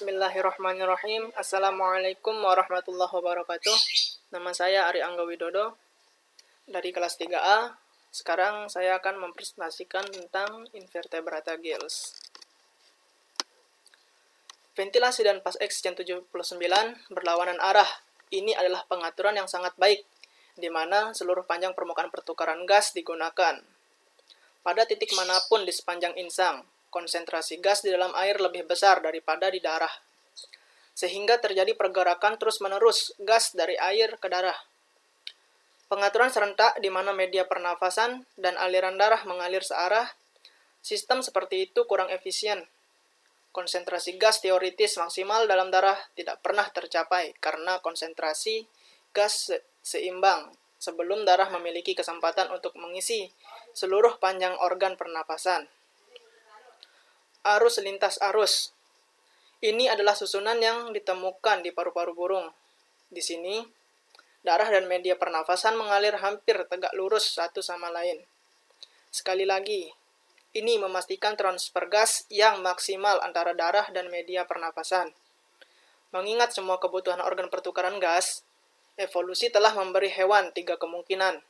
Bismillahirrahmanirrahim. Assalamualaikum warahmatullahi wabarakatuh. Nama saya Ari Angga Widodo dari kelas 3A. Sekarang saya akan mempresentasikan tentang invertebrata gills. Ventilasi dan fast exchange 79 berlawanan arah. Ini adalah pengaturan yang sangat baik, di mana seluruh panjang permukaan pertukaran gas digunakan. Pada titik manapun di sepanjang insang, konsentrasi gas di dalam air lebih besar daripada di darah, sehingga terjadi pergerakan terus-menerus gas dari air ke darah. Pengaturan serentak di mana media pernafasan dan aliran darah mengalir searah, sistem seperti itu kurang efisien. Konsentrasi gas teoritis maksimal dalam darah tidak pernah tercapai karena konsentrasi gas seimbang sebelum darah memiliki kesempatan untuk mengisi seluruh panjang organ pernapasan. Arus lintas arus. Ini adalah susunan yang ditemukan di paru-paru burung. Di sini, darah dan media pernafasan mengalir hampir tegak lurus satu sama lain. Sekali lagi, ini memastikan transfer gas yang maksimal antara darah dan media pernafasan. Mengingat semua kebutuhan organ pertukaran gas, evolusi telah memberi hewan 3 kemungkinan.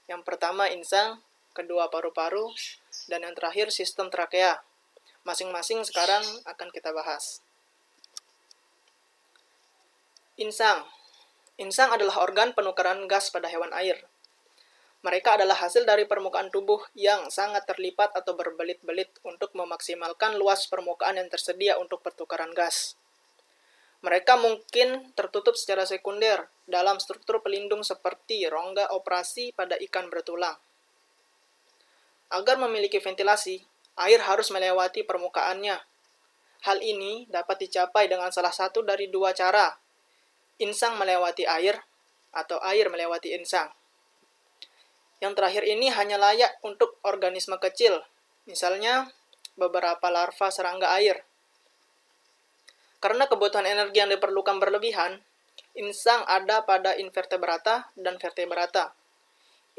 Yang pertama insang, kedua paru-paru, dan yang terakhir sistem trakea. Masing-masing sekarang akan kita bahas. Insang. Insang adalah organ penukaran gas pada hewan air. Mereka adalah hasil dari permukaan tubuh yang sangat terlipat atau berbelit-belit untuk memaksimalkan luas permukaan yang tersedia untuk pertukaran gas. Mereka mungkin tertutup secara sekunder dalam struktur pelindung seperti rongga operasi pada ikan bertulang. Agar memiliki ventilasi, air harus melewati permukaannya. Hal ini dapat dicapai dengan salah satu dari dua cara, insang melewati air atau air melewati insang. Yang terakhir ini hanya layak untuk organisme kecil, misalnya beberapa larva serangga air. Karena kebutuhan energi yang diperlukan berlebihan, insang ada pada invertebrata dan vertebrata.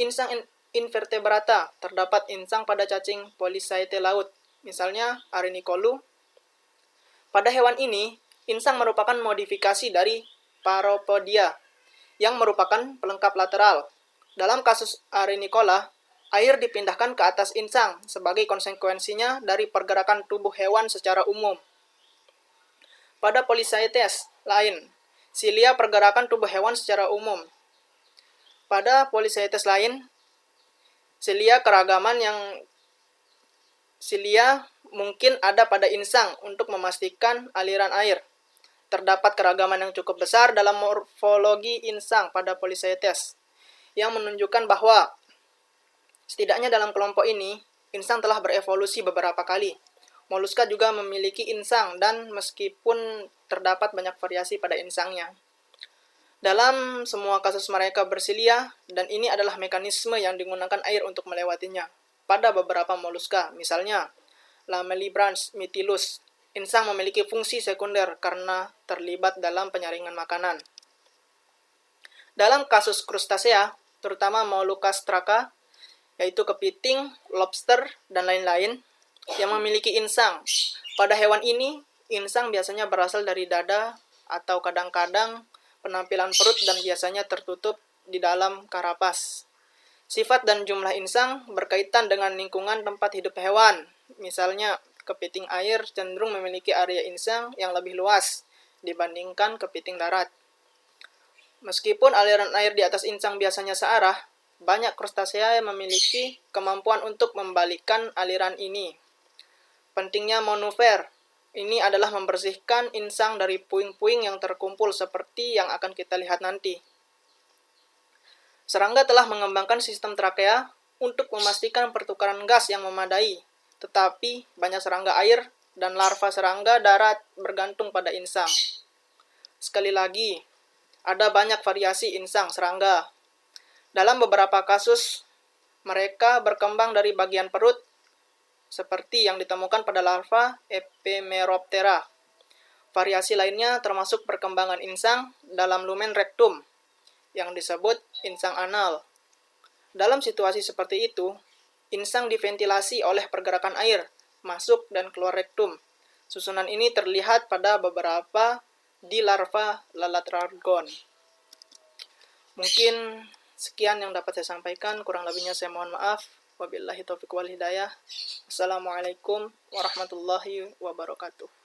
Insang invertebrata terdapat insang pada cacing Polychaete laut, misalnya Arenicolu. Pada hewan ini, insang merupakan modifikasi dari Paropodia yang merupakan pelengkap lateral. Dalam kasus Arenicola, air dipindahkan ke atas insang sebagai konsekuensinya dari pergerakan tubuh hewan secara umum. Pada Polychaetes lain, silia pergerakan tubuh hewan secara umum. Pada Polychaetes lain, silia mungkin ada pada insang untuk memastikan aliran air. Terdapat keragaman yang cukup besar dalam morfologi insang pada Polychaetes, yang menunjukkan bahwa setidaknya dalam kelompok ini, insang telah berevolusi beberapa kali. Moluska juga memiliki insang dan meskipun terdapat banyak variasi pada insangnya, dalam semua kasus mereka bersilia dan ini adalah mekanisme yang digunakan air untuk melewatinya. Pada beberapa moluska, misalnya Lamellibranch mytilus, insang memiliki fungsi sekunder karena terlibat dalam penyaringan makanan. Dalam kasus krustasea, terutama Molucas traca, yaitu kepiting, lobster, dan lain-lain, yang memiliki insang. Pada hewan ini, insang biasanya berasal dari dada atau kadang-kadang penampilan perut dan biasanya tertutup di dalam karapas. Sifat dan jumlah insang berkaitan dengan lingkungan tempat hidup hewan. Misalnya, kepiting air cenderung memiliki area insang yang lebih luas dibandingkan kepiting darat. Meskipun aliran air di atas insang biasanya searah, banyak krustasea yang memiliki kemampuan untuk membalikkan aliran ini. Pentingnya manuver ini adalah membersihkan insang dari puing-puing yang terkumpul seperti yang akan kita lihat nanti. Serangga telah mengembangkan sistem trakea untuk memastikan pertukaran gas yang memadai, tetapi banyak serangga air dan larva serangga darat bergantung pada insang. Sekali lagi, ada banyak variasi insang serangga. Dalam beberapa kasus, mereka berkembang dari bagian perut, seperti yang ditemukan pada larva Epimeroptera. Variasi lainnya termasuk perkembangan insang dalam lumen rectum, yang disebut insang anal. Dalam situasi seperti itu, insang diventilasi oleh pergerakan air, masuk dan keluar rektum, Susunan ini terlihat pada beberapa di larva lalat rargon. Mungkin sekian yang dapat saya sampaikan, kurang lebihnya saya mohon maaf. Wabillahi taufiq wal hidayah. Assalamualaikum warahmatullahi wabarakatuh.